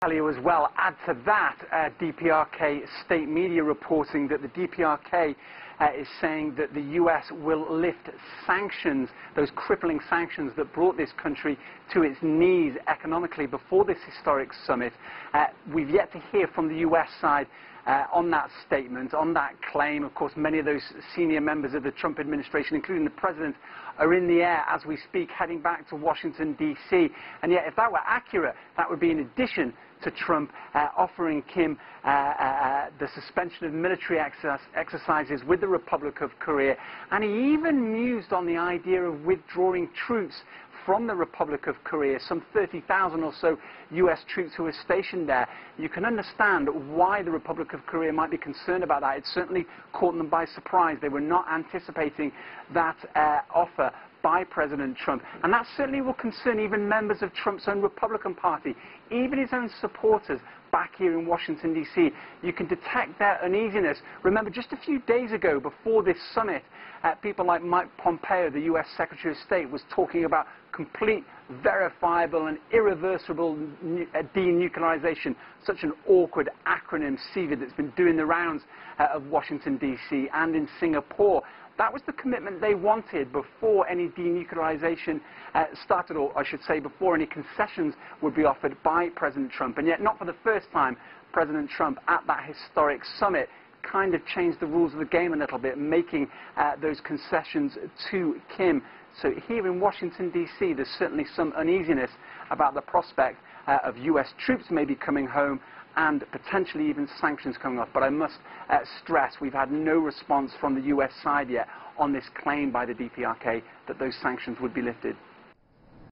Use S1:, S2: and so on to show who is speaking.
S1: Elio as well. Add to that, DPRK state media reporting that the DPRK is saying that the US will lift sanctions, those crippling sanctions that brought this country to its knees economically before this historic summit. We've yet to hear from the US side on that statement, on that claim. Of course, many of those senior members of the Trump administration, including the president, are in the air as we speak, heading back to Washington, D.C. And yet, if that were accurate, that would be in addition to Trump offering Kim the suspension of military exercises with the Republic of Korea. And he even mused on the idea of withdrawing troops from the Republic of Korea, some 30,000 or so US troops who are stationed there. You can understand why the Republic of Korea might be concerned about that. It certainly caught them by surprise. They were not anticipating that offer by President Trump. And that certainly will concern even members of Trump's own Republican Party, even his own supporters back here in Washington, D.C. You can detect their uneasiness. Remember, just a few days ago, before this summit, people like Mike Pompeo, the U.S. Secretary of State, was talking about complete, verifiable, and irreversible denuclearization. Such an awkward acronym, CVID, that's been doing the rounds of Washington, D.C. and in Singapore. That was the commitment they wanted before any denuclearization started, or I should say before any concessions would be offered by President Trump. And yet, not for the first time, President Trump, at that historic summit, kind of changed the rules of the game a little bit, making those concessions to Kim. So here in Washington, D.C., there's certainly some uneasiness about the prospect of U.S. troops maybe coming home and potentially even sanctions coming off. But I must stress, we've had no response from the US side yet on this claim by the DPRK that those sanctions would be lifted.